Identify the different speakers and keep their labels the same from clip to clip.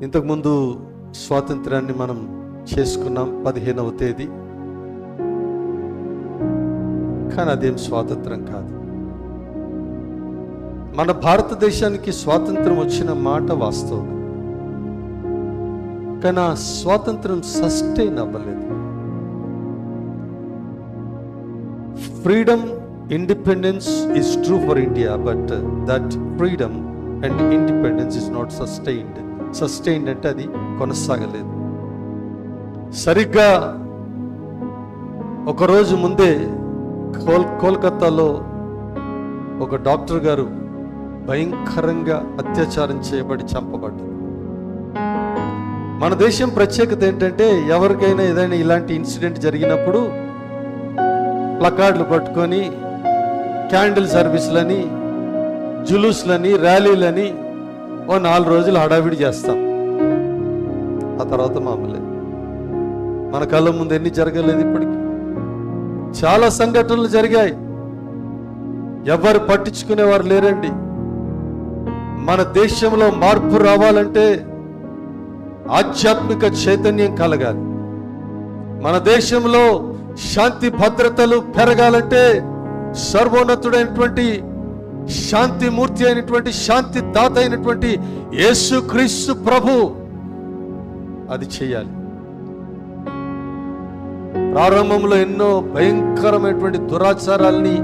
Speaker 1: ఇంతకుముందు స్వాతంత్రాన్ని మనం చేసుకున్నాం 15వ తేదీ. కానీ అదేం స్వాతంత్రం కాదు. మన భారతదేశానికి స్వాతంత్రం వచ్చిన మాట వాస్తవం, కానీ ఆ స్వాతంత్రం సస్టైన్ అవ్వలేదు. Freedom, independence is true for India, but that freedom and independence is not sustained. Sustained అంటే అది కొనసాగలేదు. సరిగ్గా ఒకరోజు ముందే కోల్కతాలో ఒక డాక్టర్ గారు భయంకరంగా అత్యాచారం చేయబడి చంపబడ్డారు. మన దేశం ప్రత్యేకత ఏంటంటే, ఎవరికైనా ఏదైనా ఇలాంటి ఇన్సిడెంట్ జరిగినప్పుడు ప్లకార్డులు పట్టుకొని క్యాండిల్ సర్వీసులని, జులూస్లని, ర్యాలీలని 4 రోజులు హడావిడి చేస్తాం. ఆ తర్వాత మామూలే. మన కళ్ళ ముందు ఎన్ని జరగలేదు, ఇప్పటికి చాలా సంఘటనలు జరిగాయి. ఎవరు పట్టించుకునేవారు లేరండి. మన దేశంలో మార్పు రావాలంటే ఆధ్యాత్మిక చైతన్యం కలగాలి. మన దేశంలో శాంతి భద్రతలు పెరగాలంటే సర్వోన్నతుడైనటువంటి శాంతిమూర్తి అయినటువంటి శాంతి దాత అయినటువంటి యేసుక్రీస్తు ప్రభు అది చేయాలి. ప్రారంభంలో ఎన్నో భయంకరమైనటువంటి దురాచారాల్ని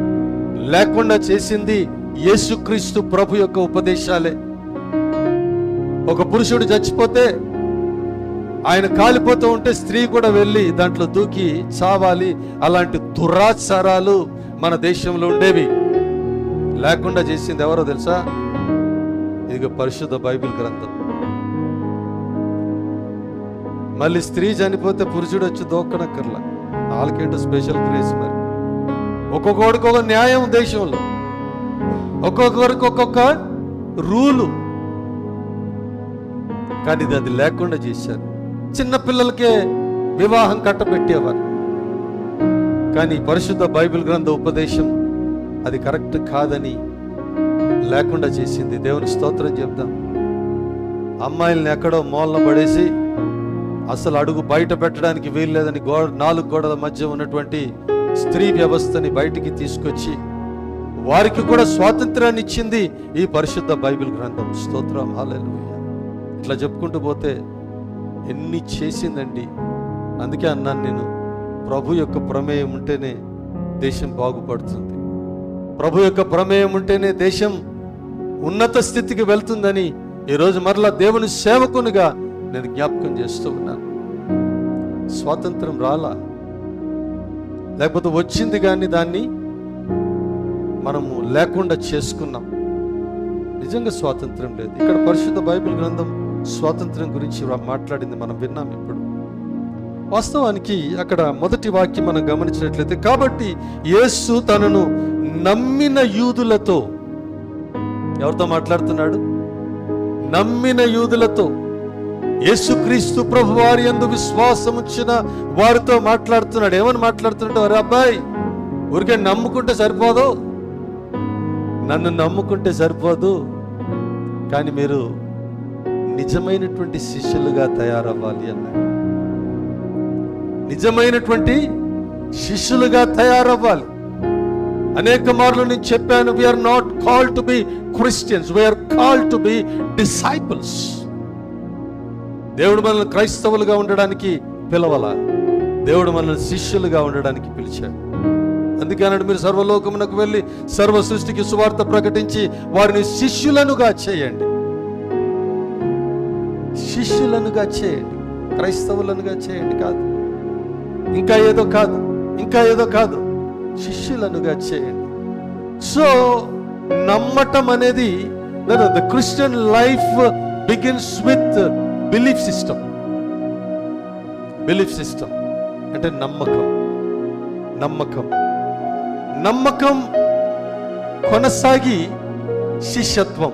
Speaker 1: లేకుండా చేసింది యేసుక్రీస్తు ప్రభు యొక్క ఉపదేశాలే. ఒక పురుషుడు చచ్చిపోతే, ఆయన కాలిపోతూ ఉంటే స్త్రీ కూడా వెళ్ళి దాంట్లో దూకి చావాలి. అలాంటి దురాచారాలు మన దేశంలో ఉండేవి. లేకుండా చేసింది ఎవరో తెలుసా? ఇదిగో పరిశుద్ధ బైబిల్ గ్రంథం. మళ్ళీ స్త్రీ చనిపోతే పురుషుడు వచ్చి దోక్కనక్కర్లా. వాళ్ళకేంటో స్పెషల్ క్రేజ్. మరి ఒక్కొక్కడికి ఒక న్యాయం దేశంలో, ఒక్కొక్కరికి ఒక్కొక్క రూలు. కానీ అది లేకుండా చేశారు. చిన్నపిల్లలకే వివాహం కట్టబెట్టేవారు. కానీ పరిశుద్ధ బైబిల్ గ్రంథ ఉపదేశం అది కరెక్ట్ కాదని లేకుండా చేసింది. దేవుని స్తోత్రం చెప్దాం. అమ్మాయిల్ని ఎక్కడో మూలన పడేసి అసలు అడుగు బయట పెట్టడానికి వీలు లేదని 4 గోడల మధ్య ఉన్నటువంటి స్త్రీ వ్యవస్థని బయటికి తీసుకొచ్చి వారికి కూడా స్వాతంత్రాన్ని ఇచ్చింది ఈ పరిశుద్ధ బైబిల్ గ్రంథం. స్తోత్రం, హల్లెలూయా. ఇట్లా చెప్పుకుంటూ పోతే ఎన్ని చేసిందండి. అందుకే అన్నాను నేను, ప్రభు యొక్క ప్రమేయం ఉంటేనే దేశం బాగుపడుతుంది. ప్రభు యొక్క ప్రమేయం ఉంటేనే దేశం ఉన్నత స్థితికి వెళ్తుందని ఈరోజు మరలా దేవుని సేవకునిగా నేను జ్ఞాపకం చేస్తూ ఉన్నాను. స్వాతంత్రం రాలా, లేకపోతే వచ్చింది కానీ దాన్ని మనము లేకుండా చేసుకున్నాం. నిజంగా స్వాతంత్రం లేదు. ఇక్కడ పరిశుద్ధ బైబిల్ గ్రంథం స్వాతంత్రం గురించి మాట్లాడింది మనం విన్నాం. ఇప్పుడు వాస్తవానికి అక్కడ మొదటి వాక్యం మనం గమనించినట్లయితే, కాబట్టి యేసు తనను నమ్మిన యూదులతో, ఎవరితో మాట్లాడుతున్నాడు? నమ్మిన యూదులతో, యేసుక్రీస్తు ప్రభు వారి యందు విశ్వాసం ఉంచిన వారితో మాట్లాడుతున్నాడు. ఏమని మాట్లాడుతున్నాడు? అరే అబ్బాయి, ఊరికే నమ్ముకుంటే సరిపోదు, నన్ను నమ్ముకుంటే సరిపోదు, కానీ మీరు నిజమైనటువంటి శిష్యులుగా తయారవ్వాలి అన్నాడు. నిజమైనటువంటి శిష్యులుగా తయారవ్వాలి. అనేక మార్లు నేను చెప్పాను, we are not called to be Christians, we are called to be disciples. దేవుడు మనల్ని క్రైస్తవులుగా ఉండడానికి పిలవాల, దేవుడు మనల్ని శిష్యులుగా ఉండడానికి పిలిచాడు. అందుకే అన్నాడు, మీరు సర్వలోకమునకు వెళ్ళి సర్వ సృష్టికి సువార్త ప్రకటించి వారిని శిష్యులనుగా చేయండి. శిష్యులనుగా చేయండి, క్రైస్తవులనుగా చేయండి కాదు, ఇంకా ఏదో కాదు, ఇంకా ఏదో కాదు, శిష్యులనుగా చేయండి. సో నమ్మటం అనేది, the Christian life begins with belief system. Belief system అంటే నమ్మకం. నమ్మకం నమ్మకం కొనసాగి శిష్యత్వం.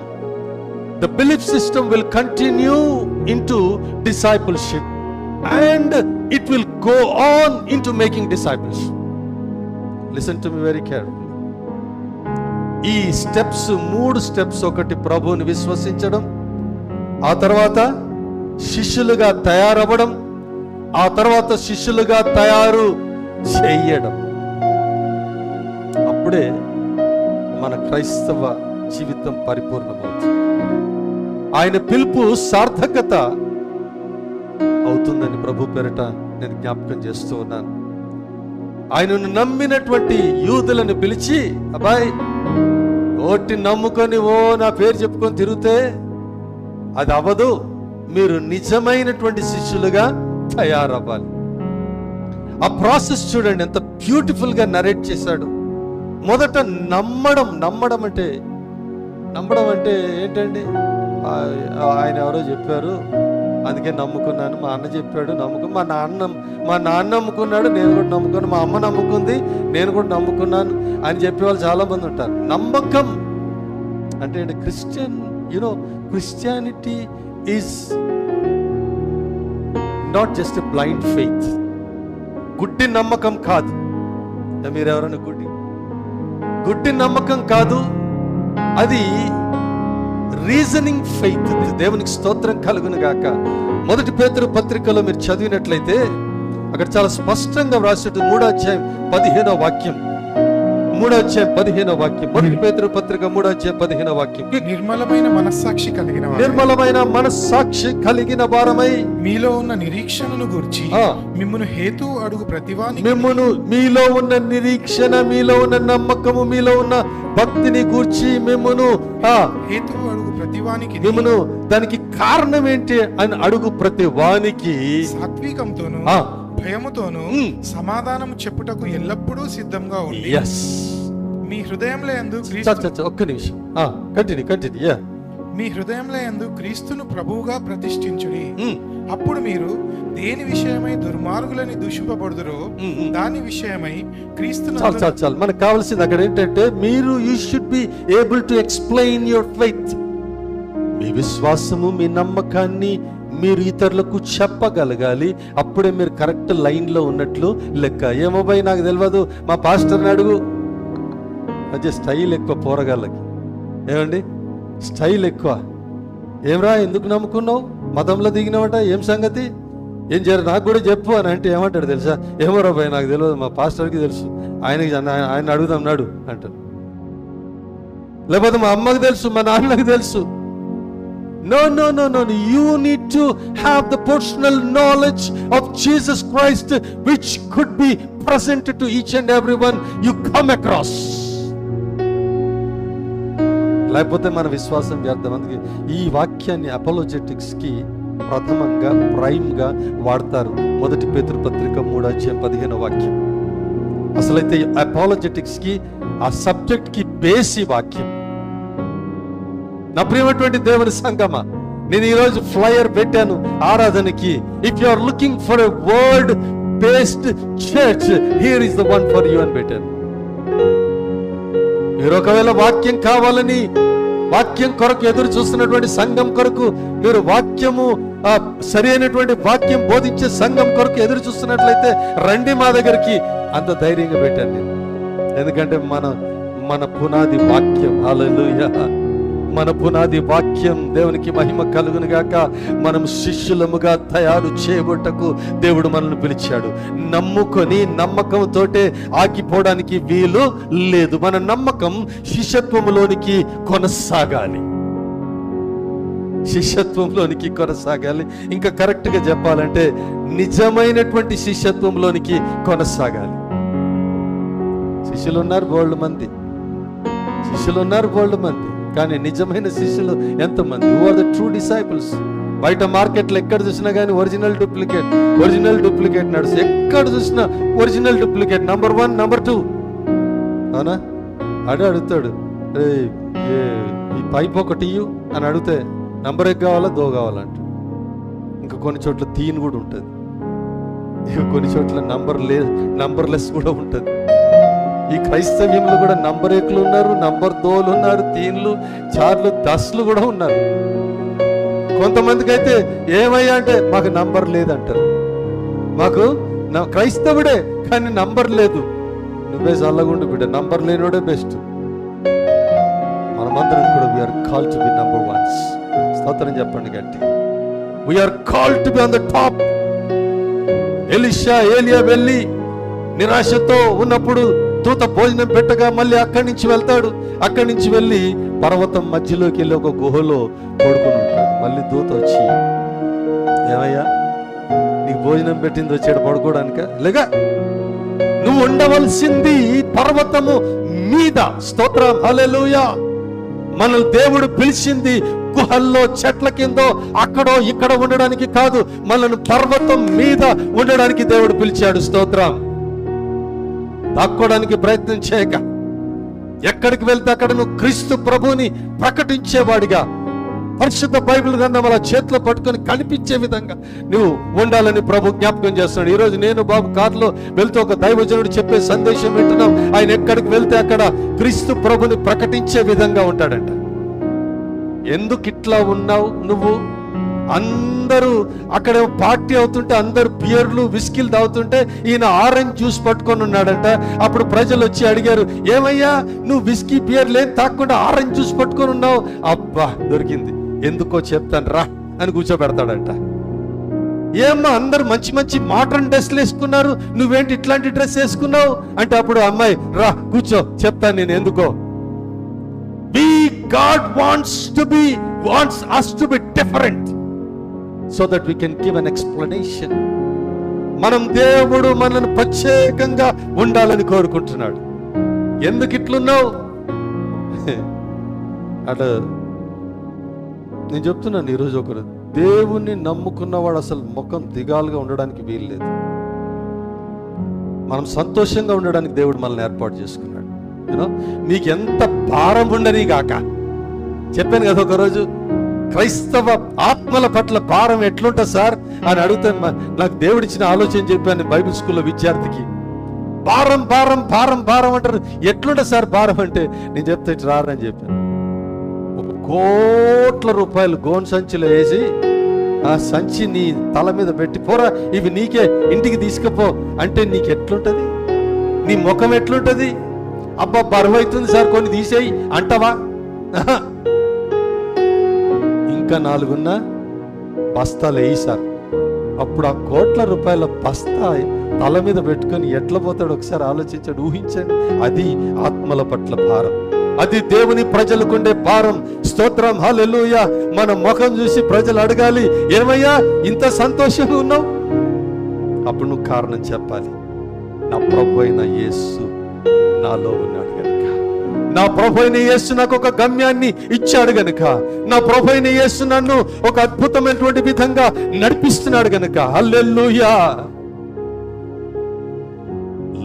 Speaker 1: The belief system will continue into discipleship and it will go on into making disciples. Listen to me very carefully. ఈ స్టెప్స్ 3 స్టెప్స్. ఒకటి ప్రభువుని విశ్వసించడం, ఆ తర్వాత శిష్యులుగా తయారవ్వడం, ఆ తర్వాత శిష్యులుగా తయారు చేయడం. అప్పుడే మన క్రైస్తవ జీవితం పరిపూర్ణమవుతుంది. ఆయన పిలుపు సార్థకత అవుతుందని ప్రభు పేరిట నేను జ్ఞాపకం చేస్తూ ఉన్నాను. ఆయనను నమ్మినటువంటి యూదులను పిలిచి, అబ్బాయి ఓటి నమ్ముకొని నా పేరు చెప్పుకొని తిరిగితే అది అవ్వదు, మీరు నిజమైనటువంటి శిష్యులుగా తయారవ్వాలి. ఆ ప్రాసెస్ చూడండి ఎంత బ్యూటిఫుల్ గా నరేట్ చేశాడు. మొదట నమ్మడం అంటే ఏంటండి? ఆయన ఎవరో చెప్పారు, అందుకే నమ్ముకున్నాను, మా అన్న చెప్పాడు మా నాన్న నమ్ముకున్నాడు, నేను కూడా నమ్ముకున్నాను, మా అమ్మ నమ్ముకుంది, నేను కూడా నమ్ముకున్నాను అని చెప్పేవాళ్ళు చాలా మంది ఉంటారు. నమ్మకం అంటే Christianity is not just a blind faith. గుడ్డి నమ్మకం కాదు. మీరెవరైనా గుడ్డి నమ్మకం కాదు, అది రీజనింగ్ ఫెయిత్. దేవునికి స్తోత్రం కలుగును గాక. మొదటి పేతురు పత్రికలో మీరు చదివినట్లయితే అక్కడ చాలా స్పష్టంగా వ్రాసినట్టు 3వ అధ్యాయం 15వ వాక్యం. మొదటి పేతురు పత్రిక 3వ అధ్యాయం 15వ వాక్యం.
Speaker 2: నిర్మలమైన మనస్సాక్షి కలిగిన వారమై మీలో ఉన్న నిరీక్షణను గూర్చి మిమ్మును హేతు అడుగు ప్రతివానికి,
Speaker 1: మీలో ఉన్న నిరీక్షణ, మీలో ఉన్న నమ్మకము, మీలో ఉన్న భక్తిని గూర్చి మిమ్మును
Speaker 2: హేతు అడుగు ప్రతివానికి,
Speaker 1: మిమ్మును దానికి కారణం ఏంటి అని అడుగు ప్రతి వానికి
Speaker 2: సాత్వికంతోను భయముతోను సమాధానము చెప్పుటకు ఎల్లప్పుడూ సిద్ధంగా ఉండి మీ హృదయంలో యందు
Speaker 1: ఒక్క నిమిషం కంటిన్యూ.
Speaker 2: మీ హృదయంలో యందు క్రీస్తును ప్రభువుగా ప్రతిష్ఠించుడి. అప్పుడు మీరు దేని విషయమై దుర్మార్గులని దూషింపబడుదురో దాని విషయమై క్రీస్తును.
Speaker 1: చాలు మనకు కావాల్సింది అక్కడ ఏంటంటే you should be able to explain your faith. మీ విశ్వాసము, మీ నమ్మకాన్ని మీరు ఇతరులకు చెప్పగలగాలి. అప్పుడే మీరు కరెక్ట్ లైన్లో ఉన్నట్లు లెక్క. ఏమో భయ్ నాకు తెలియదు, మా పాస్టర్ని అడుగు. అదే స్టైల్ ఎక్కువ పోరగాళ్ళకి. ఏమండి స్టైల్ ఎక్కువ. ఏమరా ఎందుకు నమ్ముకున్నావు? మతంలో దిగినావట, ఏం సంగతి, ఏం చేయరు నాకు కూడా చెప్పు అని అంటే ఏమంటాడు తెలుసా? ఏమోరా భయ్ నాకు తెలియదు, మా పాస్టర్కి తెలుసు, ఆయన అడుగుదాం నాడు అంటారు. లేకపోతే మా అమ్మకి తెలుసు, మా నాన్నకి తెలుసు. No. You need to have the personal knowledge of Jesus Christ, which could be presented to each and everyone you come across. లేకపోతే మన విశ్వాసం వ్యర్థం. అందుకే ఈ వాక్యాన్ని అపోలోజెటిక్స్ కి ప్రథమంగా ప్రైమ్ గా వాడతారు. మొదటి పేతురు పత్రిక 3వ అధ్యాయం 15వ వాక్యం. అసలైతే అపోలోజెటిక్స్ కి ఆ సబ్జెక్ట్ కి బేసి వాక్యం. నా ప్రియమైనటువంటి దేవుని సంగమా, నేను ఈరోజు ఫ్లయర్ పెట్టాను ఆరాధనకి. If you are looking for a word based church, here is the one for you అని పెట్టాను. మీరు ఒకవేళ వాక్యం కావాలని, వాక్యం కొరకు ఎదురు చూస్తున్నటువంటి సంఘం కొరకు, మీరు వాక్యము సరి అయినటువంటి వాక్యం బోధించే సంఘం కొరకు ఎదురు చూస్తున్నట్లయితే రండి మా దగ్గరికి. అంత ధైర్యంగా పెట్టాను నేను. ఎందుకంటే మన పునాది వాక్యం. హల్లెలూయా. మన పునాది వాక్యం. దేవునికి మహిమ కలుగును గాక. మనం శిష్యులముగా తయారు చేయబట్టకు దేవుడు మనల్ని పిలిచాడు. నమ్ముకొని నమ్మకంతోటే ఆగిపోవడానికి వీలు లేదు. మన నమ్మకం శిష్యత్వంలోనికి కొనసాగాలి. ఇంకా కరెక్ట్ గా చెప్పాలంటే నిజమైనటువంటి శిష్యత్వంలోనికి కొనసాగాలి. శిష్యులు ఉన్నారు బోల్డ్ మంది, కానీ నిజమైన శిష్యులు ఎంతమంది? Who are the true disciples? బయట మార్కెట్లో ఎక్కడ చూసినా కానీ ఒరిజినల్ డూప్లికేట్ నడుసు. ఎక్కడ చూసినా ఒరిజినల్ డూప్లికేట్. Number 1, number 2. అవునా? అడుగుతాడు, ఈ పైప్ ఒకటి ఇయ్యు అని అడిగితే నంబర్ ఎగ్ కావాలా, దో కావాలంట. ఇంకా కొన్ని చోట్ల తీన్ కూడా ఉంటుంది, కొన్ని చోట్ల నంబర్లెస్ కూడా ఉంటుంది. ఈ క్రైస్తవ్యంలో కూడా నంబర్ ఏకులు ఉన్నారు, నంబర్ దోలు ఉన్నారు, తీన్లు, చార్లు, దస్లు కూడా ఉన్నారు. కొంతమందికి అయితే ఏమయ్యా అంటే మాకు నంబర్ లేదంటారు. మాకు క్రైస్తవుడే కానీ నంబర్ లేదు. నువ్వే చల్లగుండు బిడ్డ, నంబర్ లేనివాడే బెస్ట్. మనమందరం కూడా we are called to be number 1. స్తోత్రం చెప్పండి గట్టి. We are called to be on the top. ఏలియా వెళ్ళి నిరాశతో ఉన్నప్పుడు దూత భోజనం పెట్టగా మళ్ళీ అక్కడి నుంచి వెళ్తాడు. అక్కడి నుంచి వెళ్ళి పర్వతం మధ్యలోకి వెళ్ళి ఒక గుహలో పడుకుని ఉంటాడు. మళ్ళీ దూత వచ్చి, ఏమయ్యా నీకు భోజనం పెట్టింది వచ్చాడు పడుకోవడానిక? లేగా, నువ్వు ఉండవలసింది పర్వతము మీద. స్తోత్రం, హల్లెలూయా. మనల్ని దేవుడు పిలిచింది గుహల్లో, చెట్ల కిందో, అక్కడో ఇక్కడ ఉండడానికి కాదు, మనల్ని పర్వతం మీద ఉండడానికి దేవుడు పిలిచాడు. స్తోత్రం. దాక్కోవడానికి ప్రయత్నం చేయక, ఎక్కడికి వెళ్తే అక్కడ నువ్వు క్రీస్తు ప్రభువుని ప్రకటించేవాడిగా, పరిశుద్ధ బైబిల్ గ్రంథం అలా చేతిలో పట్టుకొని కనిపించే విధంగా నువ్వు ఉండాలని ప్రభు జ్ఞాపకం చేస్తున్నాడు. ఈరోజు నేను బాబు కారులో వెళ్తూ ఒక దైవజనుడు చెప్పే సందేశం వింటున్నాం. ఆయన ఎక్కడికి వెళ్తే అక్కడ క్రీస్తు ప్రభుని ప్రకటించే విధంగా ఉంటాడంట. ఎందుకు ఇట్లా ఉన్నావు నువ్వు? అందరూ అక్కడ పార్టీ అవుతుంటే అందరూ బియర్లు విస్కీలు తాగుతుంటే ఈయన ఆరెంజ్ జ్యూస్ పట్టుకొని ఉన్నాడంట. అప్పుడు ప్రజలు వచ్చి అడిగారు, ఏమయ్యా నువ్వు విస్కీ బియర్ లేని తాకుండా ఆరెంజ్ జ్యూస్ పట్టుకొని ఉన్నావు? అబ్బా దొరికింది, ఎందుకో చెప్తాను రా అని కూర్చోబెడతాడంట. ఏమ్మా అందరు మంచి మంచి మోడర్న్ డ్రెస్లు వేసుకున్నారు, నువ్వేంటి ఇట్లాంటి డ్రెస్ వేసుకున్నావు అంటే, అప్పుడు అమ్మాయి రా కూర్చో చెప్తాను నేను ఎందుకో. God wants us to be different so that we can give an explanation. దేవుడు మనల్ని ప్రత్యేకంగా ఉండాలని కోరుకుంటున్నాడు. ఎందుకు ఇట్లున్నావు అటు నేను చెప్తున్నాను. ఈరోజు ఒకరు దేవుణ్ణి నమ్ముకున్నవాడు అసలు ముఖం దిగాలుగా ఉండడానికి వీల్లేదు. మనం సంతోషంగా ఉండడానికి దేవుడు మనల్ని ఏర్పాటు చేసుకున్నాడు. మీకు ఎంత భారం ఉండని గాక. చెప్పాను కదా ఒకరోజు, క్రైస్తవ ఆత్మల పట్ల భారం ఎట్లుంటా సార్ అని అడిగితే నాకు దేవుడిచ్చిన ఆలోచన చెప్పాను బైబిల్ స్కూల్లో విద్యార్థికి. భారం భారం భారం భారం అంటారు. ఎట్లుంటా సార్ భారం అంటే, నేను చెప్తే రారని చెప్పాను. 1 కోట్ల రూపాయలు గోన్ సంచిలో వేసి ఆ సంచి నీ తల మీద పెట్టి, పోరా ఇవి నీకే ఇంటికి తీసుకుపో అంటే నీకు ఎట్లుంటది? నీ ముఖం ఎట్లుంటది? అబ్బా బరువు అవుతుంది సార్ కొన్ని తీసేయి అంటవా? ఇంకా 4 బస్తాలు వేయి సార్. అప్పుడు ఆ 1 కోట్ల రూపాయల బస్తా తల మీద పెట్టుకొని ఎట్లా పోతాడు ఒకసారి ఆలోచించాడు, ఊహించండి. అది ఆత్మల పట్ల భారం, అది దేవుని ప్రజలకుండే భారం. స్తోత్రం, హల్లెలూయా. మన ముఖం చూసి ప్రజలు అడగాలి, ఏమయ్యా ఇంత సంతోషంగా ఉన్నావు? అప్పుడు నువ్వు కారణం చెప్పాలి, నా ప్రభు అయిన యేసు నాలో ఉన్నాడు గనుక, నా ప్రభు అయిన యేసు నాకు ఒక గమ్యాన్ని ఇచ్చాడు గనుక, నా ప్రభు అయిన యేసు నన్ను ఒక అద్భుతమైనటువంటి విధంగా నడిపిస్తున్నాడు గనుక. హల్లెలూయా.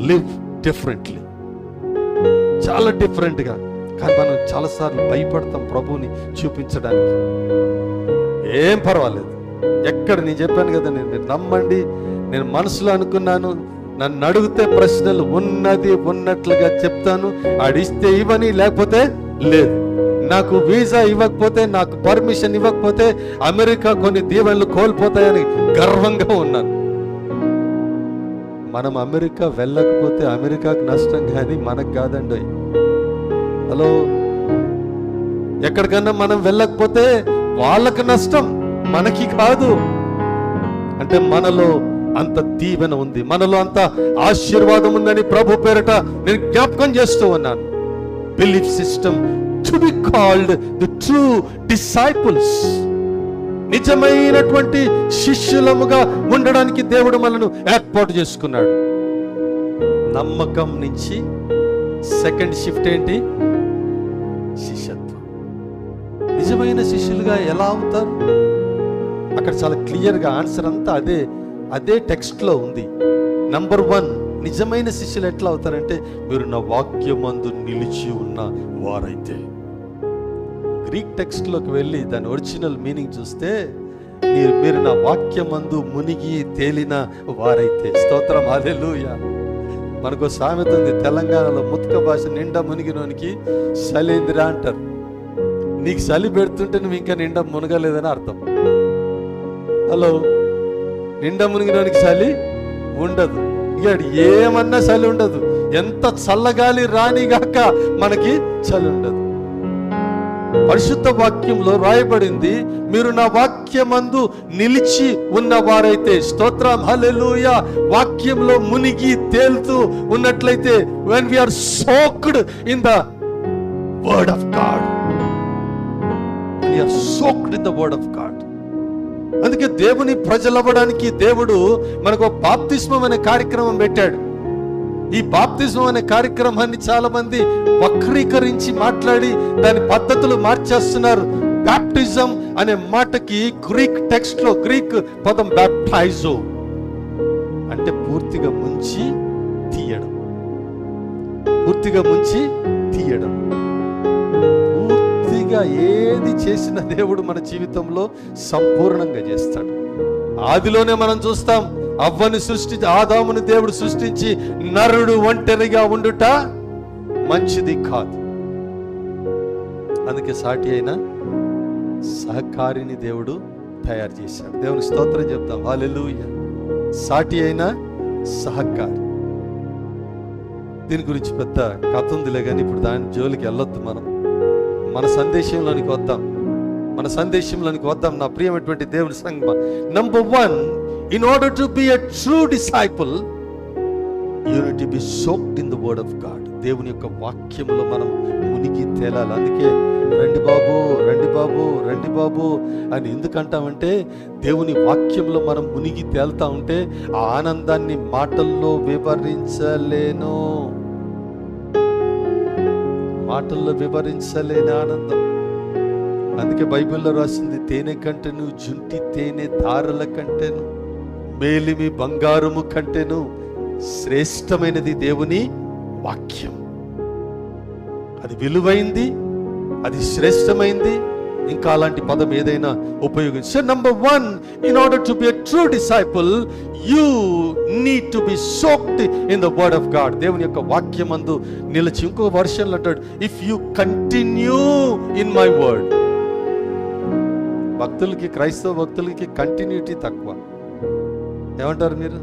Speaker 1: లివ్ డిఫరెంట్లీ, చాలా డిఫరెంట్ గా. కానీ మనం చాలాసార్లు భయపడతాం ప్రభువుని చూపించడానికి. ఏం పర్వాలేదు, ఎక్కడ నేను చెప్పాను కదా, మీరు నమ్మండి. నేను మనసులో అనుకున్నాను, నన్ను అడిగితే ప్రశ్నలు ఉన్నది ఉన్నట్లుగా చెప్తాను. ఆడిస్తే ఇవ్వని, లేకపోతే లేదు. నాకు వీసా ఇవ్వకపోతే, నాకు పర్మిషన్ ఇవ్వకపోతే అమెరికా కొన్ని దీవెనలు కోల్పోతాయని గర్వంగా ఉన్నాను. మనం అమెరికా వెళ్ళకపోతే అమెరికాకు నష్టం, కానీ మనకు కాదండి. హలో, ఎక్కడికన్నా మనం వెళ్ళకపోతే వాళ్ళకి నష్టం, మనకి కాదు. అంటే మనలో అంత దీవెన ఉంది, మనలో అంత ఆశీర్వాదం ఉందని ప్రభు పేరట నేను జ్ఞాపకం చేస్తూ ఉన్నాను. Belief system to be called the true disciples. నిజమైనటువంటి శిష్యులముగా ఉండడానికి దేవుడు మనను ఏర్పాటు చేసుకున్నాడు. నమ్మకం నుంచి సెకండ్ షిఫ్ట్ ఏంటి? శిష్యత్వం. నిజమైన శిష్యులుగా ఎలా అవుతారు? అక్కడ చాలా క్లియర్గా ఆన్సర్ అంతా అదే టెక్స్ట్ లో ఉంది. నంబర్ 1, నిజమైన శిష్యులు ఎట్లా అవుతారంటే, మీరు నా వాక్యమందు నిలిచి ఉన్న వారైతే. గ్రీక్ టెక్స్ట్ లోకి వెళ్ళి దాని ఒరిజినల్ మీనింగ్ చూస్తే, మీరు నా వాక్యమందు మునిగి తేలిన వారైతే. స్తోత్రం, హల్లెలూయా. మనకు సామెత ఉంది తెలంగాణలో, ముత్క భాష నిండా మునిగినోనికి శలేంద్ర అంటారు. నీకు చలి పెడుతుంటే నువ్వు ఇంకా నిండా మునగలేదని అర్థం. హలో, నిండా మునిగినోనికి చలి ఉండదు, ఇక ఏమన్నా చలి ఉండదు. ఎంత చల్లగాలి రానిగాక మనకి చలి ఉండదు. పరిశుద్ధ వాక్యంలో రాయబడింది, మీరు నా వాక్యం వాక్యమందు నిలిచి ఉన్నవారైతే, స్తోత్రం, హల్లెలూయా, వాక్యంలో మునిగి తేలుతూ ఉన్నట్లయితే, when we are soaked in the word of God, we are soaked in the word of God. అందుకే దేవుని ప్రజలవ్వడానికి దేవుడు మనకు బాప్తిస్మం అనే కార్యక్రమం పెట్టాడు. ఈ బాప్తిస్మం అనే కార్యక్రమాన్ని చాలా మంది వక్రీకరించి మాట్లాడి దాని పద్ధతులు మార్చేస్తున్నారు. బాప్టిజం అనే మాటకి గ్రీక్ టెక్స్ట్ లో గ్రీక్ పదం బాప్టైజో అంటే పూర్తిగా ముంచి తీయడం, పూర్తిగా ముంచి తీయడం. పూర్తిగా ఏది చేసిన దేవుడు మన జీవితంలో సంపూర్ణంగా చేస్తాడు. ఆదిలోనే మనం చూస్తాం, అవ్వని సృష్టించి, ఆదాముని దేవుడు సృష్టించి, నరుడు ఒంటరిగా ఉండుట మంచిది కాదు, అందుకే సాటి అయిన సహకారిని దేవుడు తయారు చేశాడు. దేవుని స్తోత్రం చెప్తాం, హల్లెలూయా. సాటి అయిన సహకారి. దీని గురించి పెద్ద కథ ఉందిలే కానీ ఇప్పుడు దాని జోలికి వెళ్ళొద్దు. మనం మన సందేశంలోనికి వద్దాం, మన సందేశంలోనికి వద్దాం. నా ప్రియమైనటువంటి దేవుని సంగమా, number 1, in order to be a true disciple, you need to be soaked in the word of God. దేవుని యొక్క వాక్యంలో మనం మునిగి తేలాలి. అందుకే రండి బాబు, రండి బాబు, రండి బాబు అని ఎందుకంటామంటే, దేవుని వాక్యంలో మనం మునిగి తేలుతా ఉంటే ఆ ఆనందాన్ని మాటల్లో వివరించలేను, మాటల్లో వివరించలేని ఆనందం. అందుకే బైబిల్లో రాసింది, తేనె కంటేను, జుంటి తేనె ధారల కంటేను, మేలిమి బంగారము కంటేను శ్రేష్టమైనది దేవుని వాక్యం. అది విలువైంది, అది శ్రేష్టమైంది. ఇంకా అలాంటి పదం ఏదైనా ఉపయోగించు. So number 1, in order to be a true disciple, you need to be soaked in the word of God. దేవుని యొక్క వాక్యమందు నిలిచి. ఇంకో వర్షన్లో అంటాడు, if you continue in my word. భక్తులకి, క్రైస్తవ భక్తులకి కంటిన్యూటీ తక్కువ. ఏమంటారు మీరు?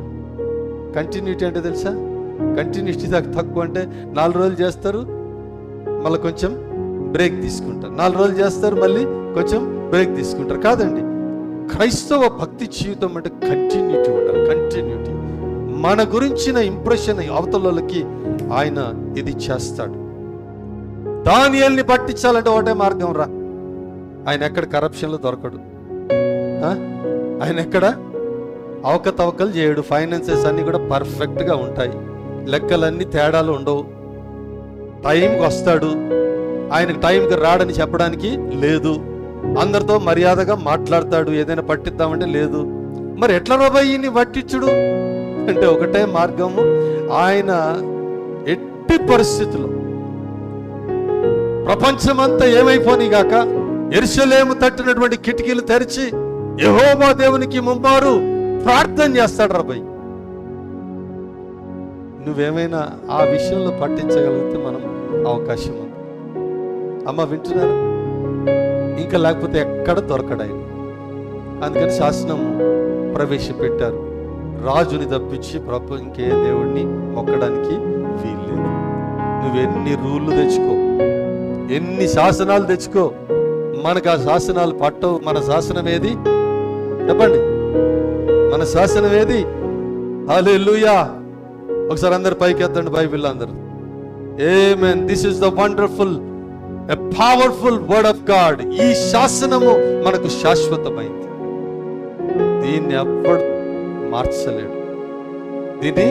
Speaker 1: కంటిన్యూటీ అంటే తెలుసా? కంటిన్యూటీ తక్కువ అంటే 4 రోజులు చేస్తారు, మళ్ళీ కొంచెం బ్రేక్ తీసుకుంటారు, 4 రోజులు చేస్తారు, మళ్ళీ కొంచెం బ్రేక్ తీసుకుంటారు. కాదండి, క్రైస్తవ భక్తి జీవితం అంటే కంటిన్యూటీ ఉండాలి. కంటిన్యూటీ. మన గురించిన ఇంప్రెషన్ అవతలకి ఆయన ఇది చేస్తాడు. దానియేలుని పట్టించాలంటే ఒకటే మార్గం రా. ఆయన ఎక్కడ కరప్షన్లో దొరకడు, ఆయన ఎక్కడ అవకతవకలు చేయడు, ఫైనాన్సెస్ అన్ని కూడా పర్ఫెక్ట్గా ఉంటాయి, లెక్కలన్నీ తేడాలు ఉండవు, టైంకి వస్తాడు, ఆయనకు టైంకి రాడని చెప్పడానికి లేదు, అందరితో మర్యాదగా మాట్లాడతాడు, ఏదైనా పట్టిద్దామంటే లేదు. మరి ఎట్లా రోబాయిని పట్టించుడు అంటే ఒకటే మార్గము, ఆయన ఎట్టి పరిస్థితుల్లో ప్రపంచమంతా ఏమైపోని గాక యెరూషలేము తట్టినటువంటి కిటికీలు తెరిచి యెహోవా దేవునికి ముంబారు ప్రార్థన చేస్తాడు రాబాయి. నువ్వేమైనా ఆ విషయంలో పట్టించగలిగితే మనం అవకాశం ఉంది. అమ్మ వింటున్నారా? ఇంకా లేకపోతే ఎక్కడ దొరకడాయి. అందుకని శాసనం ప్రవేశపెట్టారు, రాజుని తప్పించి ఇంకే దేవుడిని మొక్కడానికి వీల్లేదు. నువ్వెన్ని రూళ్ళు తెచ్చుకో, ఎన్ని శాసనాలు తెచ్చుకో, మనకు ఆ శాసనాలు పట్టవు. మన శాసనం ఏది చెప్పండి? మన శాసనం ఏది? హల్లెలూయా. ఒకసారి అందరు పైకి ఎత్తండి బైబిల్ అందరు. Amen. This is the wonderful, a powerful word of God. ఈ శాసనము మనకు శాశ్వతమైంది, దీన్ని ఎవడు మార్చలేడు, దీన్ని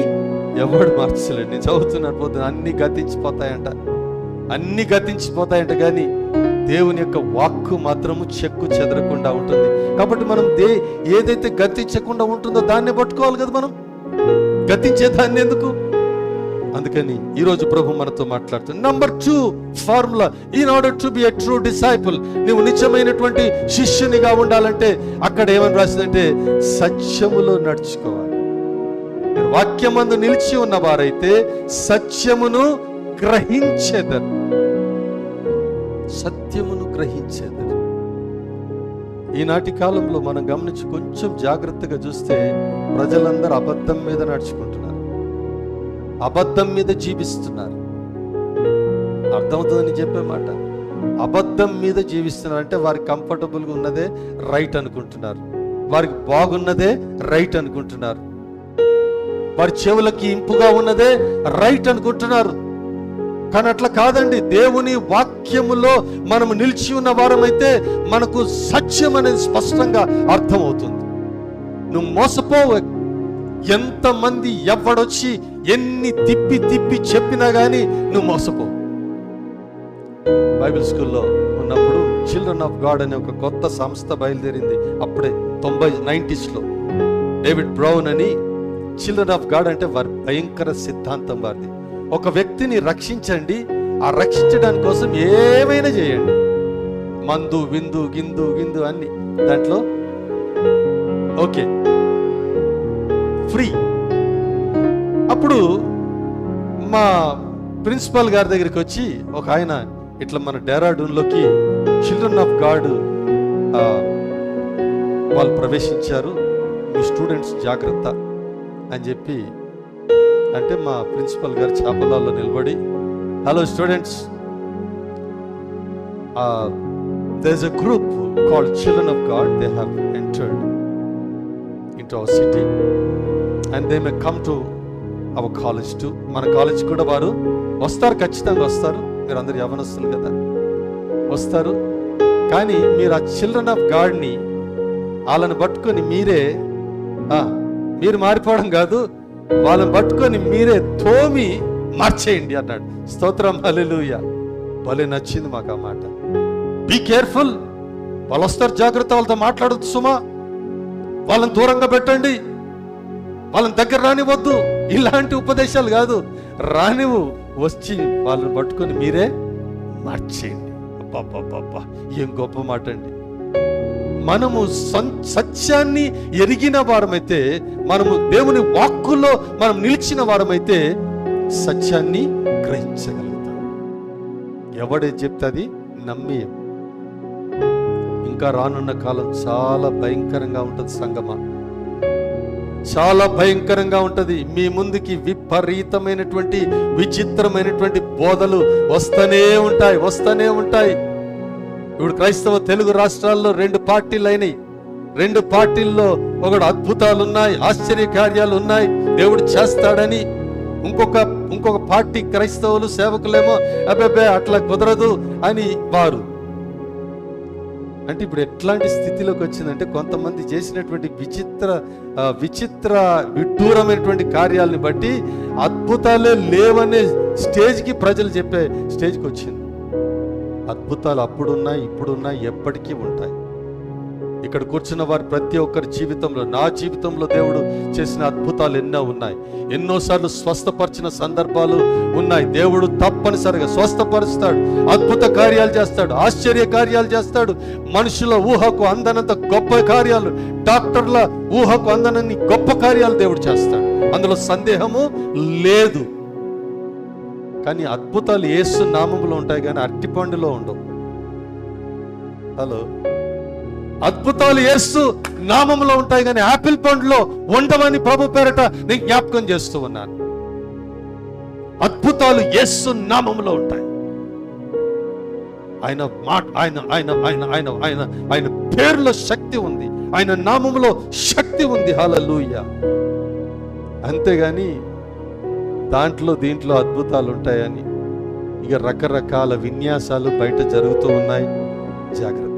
Speaker 1: ఎవడు మార్చలేడు. నేను చదువుతున్నాను పోతున్నా, అన్ని గతించిపోతాయంట, అన్ని గతించిపోతాయంట, కానీ దేవుని యొక్క వాక్కు మాత్రము చెక్కు చెదరకుండా ఉంటుంది. కాబట్టి మనం ఏదైతే గతించకుండా ఉంటుందో దాన్నే పట్టుకోవాలి కదా, మనం గతించే దాన్ని ఎందుకు? అందుకని ఈరోజు ప్రభు మనతో మాట్లాడుతుంది. Number 2 formula, in order to be a true disciple, నువ్వు నిజమైనటువంటి శిష్యునిగా ఉండాలంటే అక్కడ ఏమని రాసిందంటే సత్యములో నడుచుకోవాలి. మీరు వాక్యమందు నిలిచి ఉన్నవారైతే సత్యమును గ్రహించేదరు, సత్యమును గ్రహించేదరు. ఈనాటి కాలంలో మనం గమనించి కొంచెం జాగ్రత్తగా చూస్తే ప్రజలందరూ అబద్ధం మీద నడుచుకుంటున్నారు, అబద్ధం మీద జీవిస్తున్నారు. అర్థమవుతుందని చెప్పే మాట. అబద్ధం మీద జీవిస్తున్నారు. అంటే వారికి కంఫర్టబుల్గా ఉన్నదే రైట్ అనుకుంటున్నారు, వారికి బాగున్నదే రైట్ అనుకుంటున్నారు, వారి చెవులకి ఇంపుగా ఉన్నదే రైట్ అనుకుంటున్నారు. కానీ అట్లా కాదండి. దేవుని వాక్యములో మనము నిలిచి ఉన్న వారమైతే మనకు సత్యం అనేది స్పష్టంగా అర్థమవుతుంది. నువ్వు మోసపోవు. ఎంతమంది ఎవడొచ్చి ఎన్ని తిప్పి తిప్పి చెప్పినా కానీ నువ్వు మోసపోవు. బైబిల్ స్కూల్లో ఉన్నప్పుడు చిల్డ్రన్ ఆఫ్ గాడ్ అనే ఒక కొత్త సంస్థ బయలుదేరింది. అప్పుడే 90s డేవిడ్ బ్రౌన్ అని. చిల్డ్రన్ ఆఫ్ గాడ్ అంటే వారి భయంకర సిద్ధాంతం వారిది. ఒక వ్యక్తిని రక్షించండి, ఆ రక్షించడానికి కోసం ఏమైనా చేయండి, మందు విందు గిందు గిందు అన్ని దాంట్లో ఓకే, ఫ్రీ. అప్పుడు మా ప్రిన్సిపాల్ గారి దగ్గరికి వచ్చి ఒక ఆయన ఇట్లా మన డెహ్రాడూన్లోకి చిల్డ్రన్ ఆఫ్ గాడ్ వాళ్ళు ప్రవేశించారు, మీ స్టూడెంట్స్ జాగ్రత్త అని చెప్పి అంటే మా ప్రిన్సిపల్ గారు చాపలాల్లో నిలబడి, hello students, there is a group called Children of God. They have entered into our city and they may come to our college too. మన కాలేజ్ కూడా వారు వస్తారు, ఖచ్చితంగా వస్తారు. మీరు అందరు యవనస్తులు కదా, వస్తారు. కానీ మీరు ఆ చిల్డ్రన్ ఆఫ్ గాడ్ని వాళ్ళని పట్టుకొని మీరు మారిపోవడం కాదు, వాళ్ళని పట్టుకొని మీరే తోమి మార్చేయండి అన్నాడు. స్తోత్రం, హల్లెలూయా. భలే నచ్చింది మాకు ఆ మాట. బీ కేర్ఫుల్, వాళ్ళు వస్తారు, జాగ్రత్త, వాళ్ళతో మాట్లాడొద్దు సుమా, వాళ్ళని దూరంగా పెట్టండి, వాళ్ళని దగ్గర రానివద్దు. ఇలాంటి ఉపదేశాలు కాదు, రానివు, వచ్చి వాళ్ళని పట్టుకొని మీరే మార్చేయండి. అబ్బా, ఏం గొప్ప మాట అండి. మనము సత్యాన్ని ఎరిగిన వారమైతే, మనము దేవుని వాక్కులో మనం నిలిచిన వారమైతే సత్యాన్ని గ్రహించగలుగుతాం. ఎవడే చెప్తే అది నమ్మి. ఇంకా రానున్న కాలం చాలా భయంకరంగా ఉంటుంది సంగమా, చాలా భయంకరంగా ఉంటుంది. మీ ముందుకి విపరీతమైనటువంటి విచిత్రమైనటువంటి బోధలు వస్తూనే ఉంటాయి. ఇప్పుడు క్రైస్తవ తెలుగు రాష్ట్రాల్లో 2 పార్టీలు అయినాయి. 2 పార్టీల్లో ఒకడు అద్భుతాలు ఉన్నాయి, ఆశ్చర్య కార్యాలు ఉన్నాయి, దేవుడు చేస్తాడని. ఇంకొక పార్టీ క్రైస్తవులు సేవకులేమో అబ్బే అట్లా కుదరదు అని వారు. అంటే ఇప్పుడు ఎట్లాంటి స్థితిలోకి వచ్చిందంటే, కొంతమంది చేసినటువంటి విడ్డూరమైనటువంటి కార్యాలని బట్టి అద్భుతాలే లేవనే స్టేజ్కి ప్రజలు చెప్పే స్టేజ్కి వచ్చింది. అద్భుతాలు అప్పుడున్నాయి, ఇప్పుడున్నాయి, ఎప్పటికీ ఉంటాయి. ఇక్కడ కూర్చున్న వారి ప్రతి ఒక్కరి జీవితంలో, నా జీవితంలో దేవుడు చేసిన అద్భుతాలు ఎన్నో ఉన్నాయి. ఎన్నోసార్లు స్వస్థపరిచిన సందర్భాలు ఉన్నాయి. దేవుడు తప్పనిసరిగా స్వస్థపరుస్తాడు, అద్భుత కార్యాలు చేస్తాడు, ఆశ్చర్య కార్యాలు చేస్తాడు. మనుషుల ఊహకు అందనంత గొప్ప కార్యాలు, డాక్టర్ల ఊహకు అందనన్ని గొప్ప కార్యాలు దేవుడు చేస్తాడు, అందులో సందేహము లేదు. కానీ అద్భుతాలు యేసు నామములో ఉంటాయి, కానీ అరటిపండులో ఉండవు. హలో, అద్భుతాలు యేసు నామములో ఉంటాయి, కానీ ఆపిల్ పండులో ఉండవని ప్రభు పేరట నేను జ్ఞాపకం చేస్తూ ఉన్నాను. అద్భుతాలు యేసు నామములో ఉంటాయి. ఆయన పేరులో శక్తి ఉంది, ఆయన నామములో శక్తి ఉంది. హల్లెలూయా. అంతేగాని దీంట్లో అద్భుతాలు ఉంటాయని ఇక రకరకాల విన్యాసాలు బయట జరుగుతూ ఉన్నాయి. జాగ్రత్త.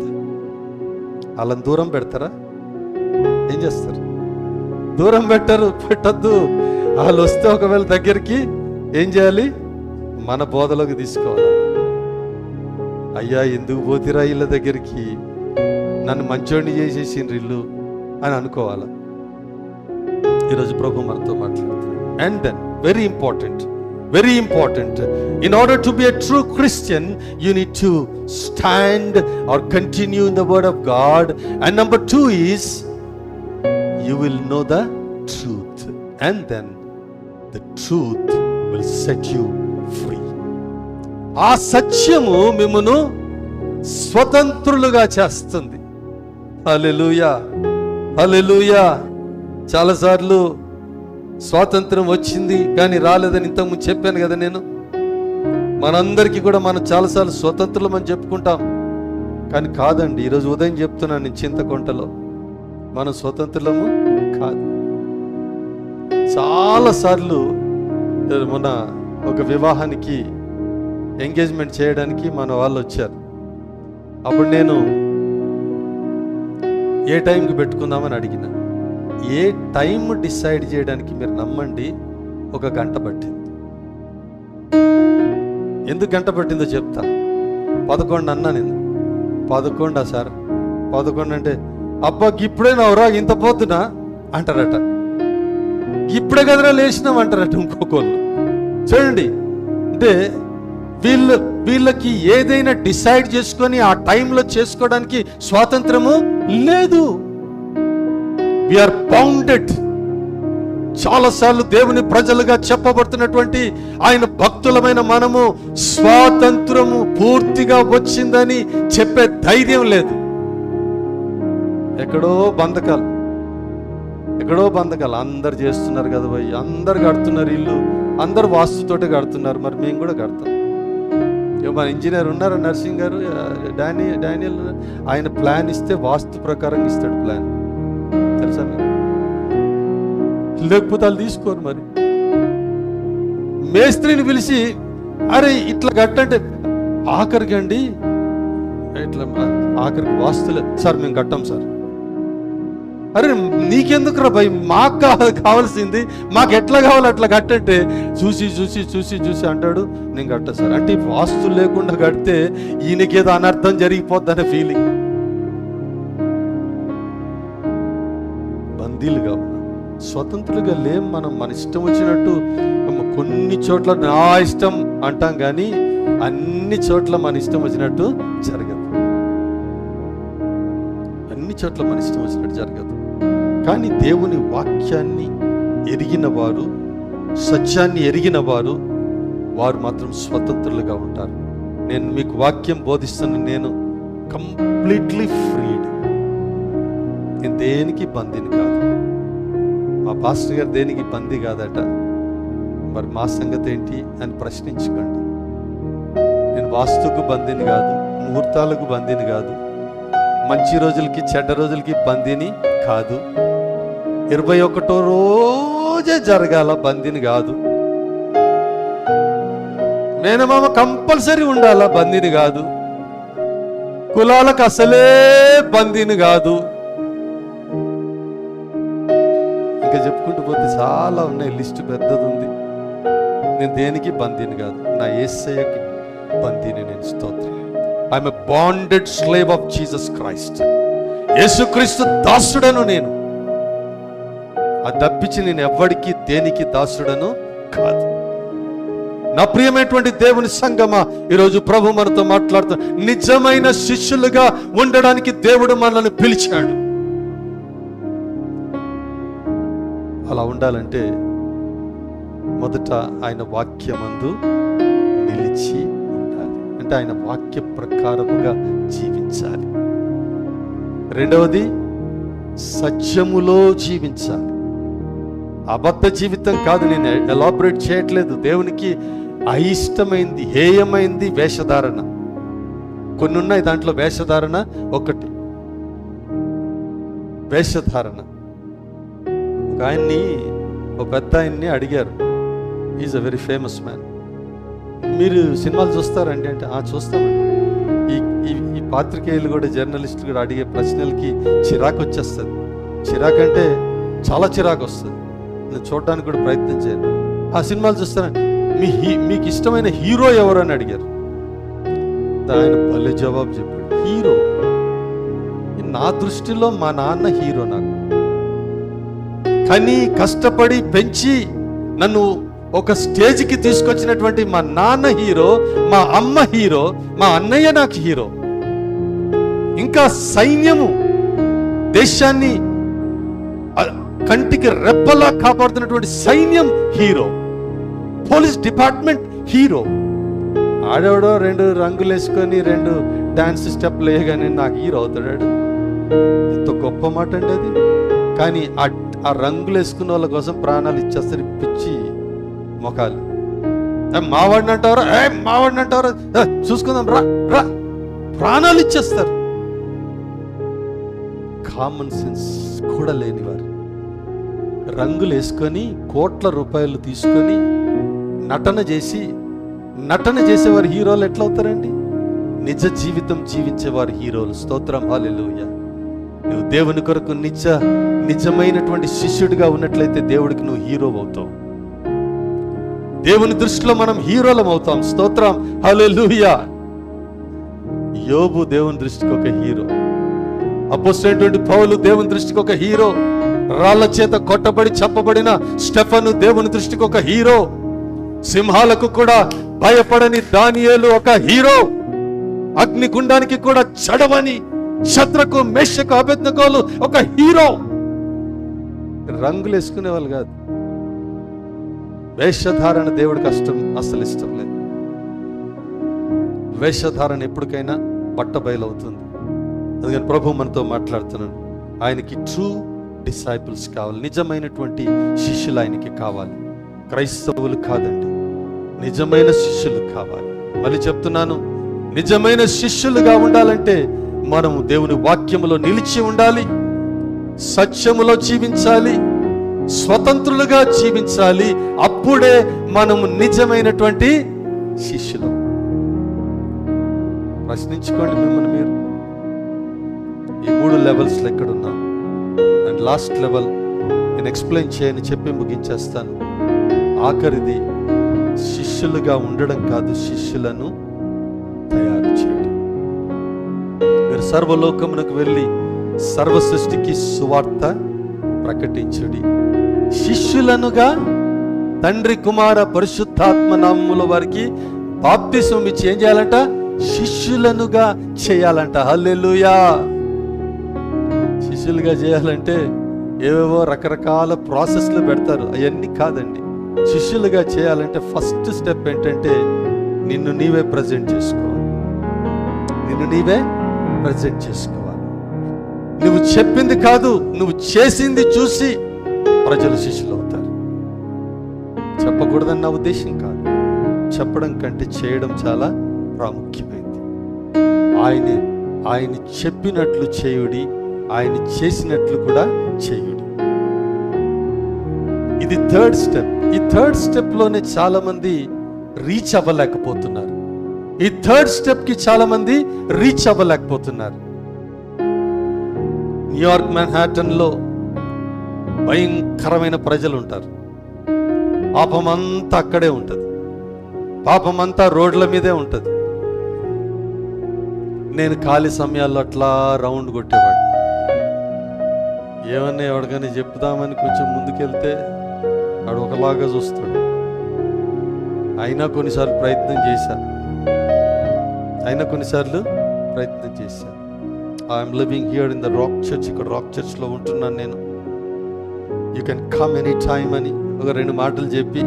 Speaker 1: వాళ్ళని దూరం పెడతారా? ఏం చేస్తారు? దూరం పెట్టద్దు. వాళ్ళు వస్తే ఒకవేళ దగ్గరికి ఏం చేయాలి? మన బోధలోకి తీసుకోవాలి. అయ్యా, ఎందుకు పోతిరా ఇళ్ళ దగ్గరికి, నన్ను మంచోడిని చేసేసిండ్రు ఇల్లు అని అనుకోవాలా. ఈరోజు ప్రభు మనతో మాట్లాడుతున్నాడు. And then very important, in order to be a true Christian, you need to stand or continue in the word of God. And number 2 is, you will know the truth, and then the truth will set you free. ఆ సత్యము మిమ్మును స్వతంత్రులుగా చేస్తుంది. హల్లెలూయా, హల్లెలూయా. చాలాసార్లు స్వాతంత్రం వచ్చింది కానీ రాలేదని ఇంతకుముందు చెప్పాను కదా నేను. మనందరికీ కూడా మనం చాలాసార్లు స్వతంత్రులం అని చెప్పుకుంటాం, కానీ కాదండి. ఈరోజు ఉదయం చెప్తున్నాను నేను చింతకుంటలో, మనం స్వతంత్రులము కాదు. చాలాసార్లు మొన్న ఒక వివాహానికి ఎంగేజ్మెంట్ చేయడానికి మన వాళ్ళు వచ్చారు. అప్పుడు నేను ఏ టైంకి పెట్టుకుందామని అడిగిన. ఏ టైం డిసైడ్ చేయడానికి మీరు నమ్మండి, 1 గంట పట్టింది. ఎందుకు గంట పట్టిందో చెప్తా. 11 అన్నా నేను. 11 సార్, 11 అంటే అబ్బా ఇప్పుడే నవరా ఇంత పోతున్నా అంటారట. ఇప్పుడే కదరా లేచినాం అంటారట ఇంకొకళ్ళు. చూడండి, అంటే వీళ్ళకి ఏదైనా డిసైడ్ చేసుకొని ఆ టైంలో చేసుకోవడానికి స్వాతంత్రము లేదు. We are bounded. చాలాసార్లు దేవుని ప్రజలుగా చెప్పబడుతున్నటువంటి ఆయన భక్తులమైన మనము స్వాతంత్రము పూర్తిగా వచ్చిందని చెప్పే ధైర్యం లేదు. ఎక్కడో బంధకాలు. అందరు చేస్తున్నారు కదా భయ్, అందరు కడుతున్నారు ఇల్లు, అందరు వాస్తుతోటే కడుతున్నారు, మరి మేము కూడా కడతాం. మన ఇంజనీర్ ఉన్నారు నర్సింగ్ గారు, డానియల్, ఆయన ప్లాన్ ఇస్తే వాస్తు ప్రకారం ఇస్తాడు ప్లాన్, తెలుసా మీకు? లేకపోతే వాళ్ళు తీసుకోరు. మరి మేస్త్రిని పిలిచి అరే ఇట్లా కట్టంటే ఆఖరికి వాస్తులే సార్ మేము కట్టాం సార్. అరే నీకెందుకు రా భయ్, మాకు కావాల్సింది మాకు ఎట్లా కావాలి అట్లా కట్టంటే చూసి అంటాడు నేను కట్టా సార్. అంటే వాస్తు లేకుండా కడితే ఈయనకేదో అనర్థం జరిగిపోద్ది అనే ఫీలింగ్. బందీలుగా స్వతంత్రులుగా లేం మనం. మన ఇష్టం వచ్చినట్టు కొన్ని చోట్ల నా ఇష్టం అంటాం, కానీ అన్ని చోట్ల మన ఇష్టం వచ్చినట్టు జరగదు. కానీ దేవుని వాక్యాన్ని ఎరిగిన వారు, సత్యాన్ని ఎరిగిన వారు మాత్రం స్వతంత్రులుగా ఉంటారు. నేను మీకు వాక్యం బోధిస్తున్న నేను కంప్లీట్లీ ఫ్రీడ్. నేను దేనికి బందీని కాదు. మా పాస్టర్ గారు దేనికి బందీ కాదట. మరి మా సంగతి ఏంటి అని ప్రశ్నించుకోండి. నేను వాస్తుకు బందీని కాదు, ముహూర్తాలకు బందీని కాదు, మంచి రోజులకి చెడ్డ రోజులకి బందీని కాదు, 21వ రోజే జరగాల బందీని కాదు, మేనమామ కంపల్సరీ ఉండాలా బందీని కాదు, కులాలకు అసలే బందీని కాదు. ఇంకా చెప్పుకుంటూ పోతే చాలా ఉన్నాయి, లిస్టు పెద్దది ఉంది. నేను దేనికి బందీని కాదు, నా యేసయ్యకి బందీని. నేను స్తోత్రం. I'm a bonded slave of Jesus Christ. యేసుక్రీస్తు దాసుడను నేను. అది తప్పించి నేను ఎవ్వడికి దేనికి దాసుడను కాదు. నా ప్రియమైనటువంటి దేవుని సంగమా, ఈరోజు ప్రభు మనతో మాట్లాడుతూ నిజమైన శిష్యులుగా ఉండడానికి దేవుడు మనల్ని పిలిచాడు. అలా ఉండాలంటే మొదట ఆయన వాక్యమందు నిలిచి ఉండాలి. అంటే ఆయన వాక్య ప్రకారముగా జీవించాలి. రెండవది సత్యములో జీవించాలి. అబద్ధ జీవితం కాదు, నేను ఎలాబరేట్ చేయట్లేదు. దేవునికి అయిష్టమైంది, హేయమైంది వేషధారణ. కొన్ని ఉన్నాయి దాంట్లో. వేషధారణ ఒకటి. వేషధారణ ఒక పెద్ద ఆయన్ని అడిగారు. Is a very famous man. మీరు సినిమాలు చూస్తారండి అంటే చూస్తామండి. ఈ పాత్రికేయులు కూడా, జర్నలిస్టులు కూడా అడిగే ప్రశ్నలకి చిరాకు వచ్చేస్తుంది. చిరాకు అంటే చాలా చిరాకు వస్తుంది. నేను చూడడానికి కూడా ప్రయత్నం చేయను. ఆ సినిమాలు చూస్తానండి. మీకు ఇష్టమైన హీరో ఎవరు అని అడిగారు. ఆయన భలే జవాబు చెప్పాడు, హీరో. నా దృష్టిలో మా నాన్న హీరో. నాకు కానీ కష్టపడి పెంచి నన్ను ఒక స్టేజ్కి తీసుకొచ్చినటువంటి మా నాన్న హీరో, మా అమ్మ హీరో, మా అన్నయ్య నాకు హీరో. ఇంకా సైన్యము దేశాన్ని కంటికి రెప్పలా కాపాడుతున్నటువంటి సైన్యం హీరో. Police department hero. ఆడేవాడో 2 రంగులు వేసుకొని 2 డాన్స్ స్టెప్లు వేయగానే నాకు హీరో అవుతాడు. ఎంత గొప్ప మాట అండి అది. కానీ ఆ రంగులు వేసుకున్న వాళ్ళ కోసం ప్రాణాలు ఇచ్చేస్తారు పిచ్చి మొఖాలు. మావాడిని అంటారా, మావాడిని అంటారా, చూసుకుందాం రా రా, ప్రాణాలు ఇచ్చేస్తారు. కామన్ సెన్స్ కూడా లేనివారు రంగులు వేసుకొని కోట్ల రూపాయలు తీసుకొని నటన చేసేవారు హీరోలు ఎట్లా అవుతారండి? నిజ జీవితం జీవించేవారు హీరోలు. స్తోత్రం, హల్లెలూయా. నువ్వు దేవుని కొరకు నిజమైనటువంటి శిష్యుడిగా ఉన్నట్లయితే దేవుడికి నువ్వు హీరో అవుతావు. దేవుని దృష్టిలో మనం హీరోలం అవుతాం. స్తోత్రం, హల్లెలూయా. యోబు దేవుని దృష్టికి ఒక హీరో. అపోస్తలుడైనటువంటి పౌలు దేవుని దృష్టికి ఒక హీరో. రాళ్ల చేత కొట్టబడి చంపబడిన స్టెఫను దేవుని దృష్టికి ఒక హీరో. సింహాలకు కూడా భయపడని దానియేలు ఒక హీరో. అగ్నిగుండానికి కూడా చడవని శద్రకు, మేషకు, అబేద్నెగోలు ఒక హీరో. రంగులు వేసుకునే వాళ్ళు కాదు. వేషధారణ దేవుడికి అస్సలు ఇష్టం లేదు. వేషధారణ ఎప్పటికైనా బట్టబయలవుతుంది. అందుకని ప్రభు మనతో మాట్లాడుతున్నాడు. ఆయనకి ట్రూ డిసైపుల్స్ కావాలి, నిజమైనటువంటి శిష్యులు ఆయనకి కావాలి. క్రైస్తవులు కాదండి, నిజమైన శిష్యులు కావాలి. మళ్ళీ చెప్తున్నాను, నిజమైన శిష్యులుగా ఉండాలంటే మనము దేవుని వాక్యములో నిలిచి ఉండాలి, సత్యములో జీవించాలి, స్వతంత్రులుగా జీవించాలి. అప్పుడే మనము నిజమైనటువంటి శిష్యులు. ప్రశ్నించుకోండి మిమ్మల్ని మీరు. ఈ 3 లెవెల్స్లో ఎక్కడున్నాం? అండ్ లాస్ట్ లెవెల్ నేను ఎక్స్ప్లెయిన్ చేయని చెప్పి ముగించేస్తాను. ఆఖరిది శిష్యులుగా ఉండడం కాదు, శిష్యులను తయారు చేయడం. మీరు సర్వలోకమునకు వెళ్ళి సర్వ సృష్టికి సువార్త ప్రకటించుడి. శిష్యులనుగా తండ్రి, కుమార, పరిశుద్ధాత్మ నామముల వారికి బాప్తిసం ఇచ్చి ఏం చేయాలంట? శిష్యులనుగా చేయాలంట. హల్లెలూయా. శిష్యులుగా చేయాలంటే ఏవేవో రకరకాల ప్రాసెస్లు పెడతారు, అవన్నీ కాదండి. శిష్యులుగా చేయాలంటే ఫస్ట్ స్టెప్ ఏంటంటే నిన్ను నీవే ప్రజెంట్ చేసుకోవాలి. నువ్వు చెప్పింది కాదు, నువ్వు చేసింది చూసి ప్రజలు శిష్యులు అవుతారు. చెప్పకూడదన్న ఉద్దేశం కాదు, చెప్పడం కంటే చేయడం చాలా ప్రాముఖ్యమైనది. ఆయన చెప్పినట్లు చేయుడి, ఆయన చేసినట్లు కూడా చేయుడి. ఇది 3rd స్టెప్. ఈ 3rd స్టెప్ లోనే చాలా మంది రీచ్ అవ్వలేకపోతున్నారు. ఈ 3rd స్టెప్ కి చాలా మంది రీచ్ అవ్వలేకపోతున్నారు. న్యూయార్క్ మాన్హాటన్ లో భయంకరమైన ప్రజలు ఉంటారు. పాపమంతా అక్కడే ఉంటది, పాపమంతా రోడ్ల మీదే ఉంటది. నేను ఖాళీ సమయాల్లో అట్లా రౌండ్ కొట్టేవాడు. ఏమన్నా ఎవరికైనా చెప్దామని కొంచెం ముందుకెళ్తే వాడు ఒకలాగా చూస్తాడు. అయినా కొన్నిసార్లు ప్రయత్నం చేశా. I'm living here in the rock church. ఇక్కడ రాక్ చర్చ్లో ఉంటున్నాను నేను. You can come any time అని ఒక 2 మాటలు చెప్పి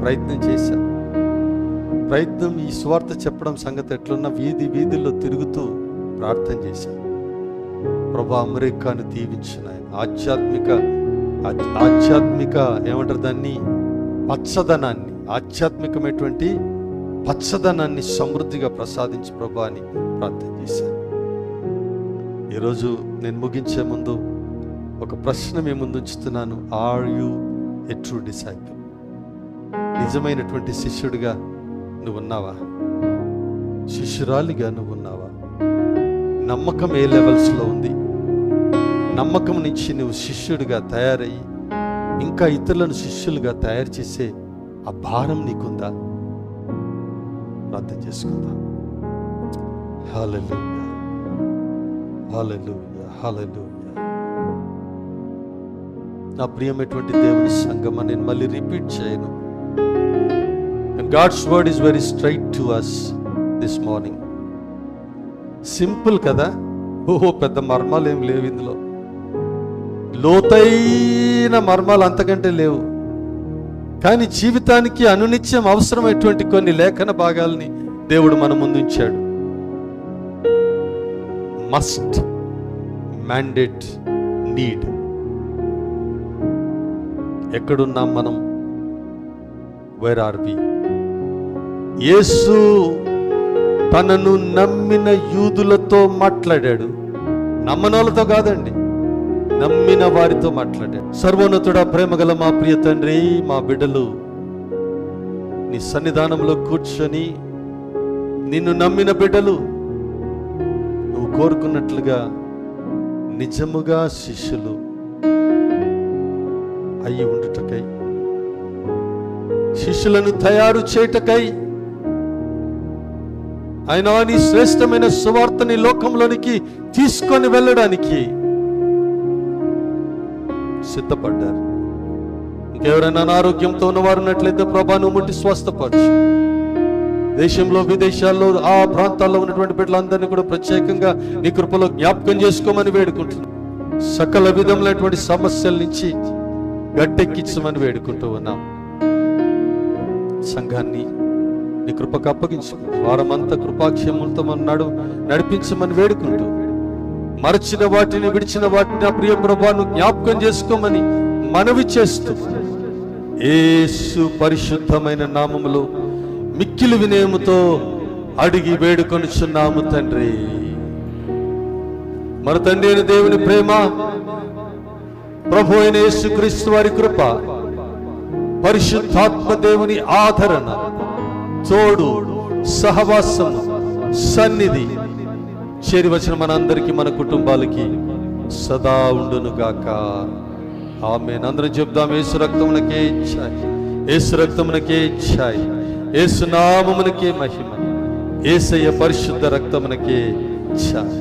Speaker 1: ప్రయత్నం చేశా. ఈ స్వార్థ చెప్పడం సంగతి ఎట్లున్నా వీధుల్లో తిరుగుతూ ప్రార్థన చేశాను. ప్రభా, అమెరికాను దీవించిన ఆధ్యాత్మిక ఏమంటారు దాన్ని, పచ్చదనాన్ని, ఆధ్యాత్మికమైనటువంటి పచ్చదనాన్ని సమృద్ధిగా ప్రసాదించి ప్రభా అని ప్రార్థన చేశాను. ఈరోజు నేను ముగించే ముందు ఒక ప్రశ్న మీ ముందు ఉంచుతున్నాను. Are you a true disciple? నిజమైనటువంటి శిష్యుడిగా నువ్వు ఉన్నావా? శిష్యురాలిగా నువ్వు ఉన్నావా? నమ్మకం ఏ లెవెల్స్లో ఉంది? నమ్మకం నుంచి నువ్వు శిష్యుడిగా తయారయ్యి ఇంకా ఇతరులను శిష్యులుగా తయారు చేసే ఆ భారం నీకుందా? ప్రార్థన చేసుకుందాం. హల్లెలూయా, హల్లెలూయా, హల్లెలూయా. నా ప్రియమైనటువంటి దేవుని సంగమా, నేను మళ్ళీ రిపీట్ చేయను. And God's word is very straight to us this morning. Simple కదా, పెద్ద మర్మాలు ఏం లేవు ఇందులో. లోతైన మర్మాలు అంతకంటే లేవు. కానీ జీవితానికి అనునిత్యం అవసరమైనటువంటి కొన్ని లేఖన భాగాల్ని దేవుడు మన ముందు ఉంచాడు. Must, mandate, need. ఎక్కడున్నాం మనం? వేర్ ఆర్ వి? యేసు తనను నమ్మిన యూదులతో మాట్లాడాడు. నమ్మనోళ్ళతో కాదండి, నమ్మిన వారితో మాట్లాడాడు. సర్వోన్నతుడా, ప్రేమగల మా ప్రియ తండ్రి, మా బిడ్డలు నీ సన్నిధానంలో కూర్చొని నిన్ను నమ్మిన బిడ్డలు నువ్వు కోరుకున్నట్లుగా నిజముగా శిష్యులు అయ్యి ఉండుటకై, శిష్యులను తయారు చేయుటకై, ఆయన నీ శ్రేష్టమైన సువార్తని లోకంలోనికి తీసుకొని వెళ్ళడానికి సిద్ధపడ్డారు. ఇంకెవరైనా అనారోగ్యంతో ఉన్నవారు ఉన్నట్లయితే ప్రభా నువ్వు ముట్టి స్వస్థపరచు. దేశంలో విదేశాల్లో ఆ ప్రాంతాల్లో ఉన్నటువంటి బిడ్డలందరినీ కూడా ప్రత్యేకంగా నీ కృపలో జ్ఞాపకం చేసుకోమని వేడుకుంటున్నాను. సకల విధములైనటువంటి సమస్యల నుంచి గట్టెక్కించమని వేడుకుంటూ ఉన్నాం. సంఘాన్ని నీ కృపకు అప్పగించుకు వారమంతా కృపాక్షేమంతో మన్నాడు నడిపించమని వేడుకుంటూ, మరచిన వాటిని విడిచిన వాటిని నా ప్రియ ప్రభువును జ్ఞాపకం చేసుకోమని మనవి చేస్తూ, యేసు పరిశుద్ధమైన నామములో మిక్కిలి వినయముతో అడిగి వేడుకొనుచున్నాము తండ్రి. మన తండ్రి అయిన దేవుని ప్రేమ, ప్రభు అయిన యేసుక్రీస్తు వారి కృప, పరిశుద్ధాత్మ దేవుని ఆదరణ, తోడు, సహవాసము, సన్నిధి చేరి వచ్చిన మనందరికీ, మన కుటుంబాలకి సదా ఉండునుగాక. ఆమేన్. అందరం చెప్దాం, యేసు రక్తమునకే ఛాయ్, యేసు రక్తమునకే ఛాయ్, యేసు నామమునకే మహిమ, యేసయ్య పరిశుద్ధ రక్తమునకే ఛాయ్.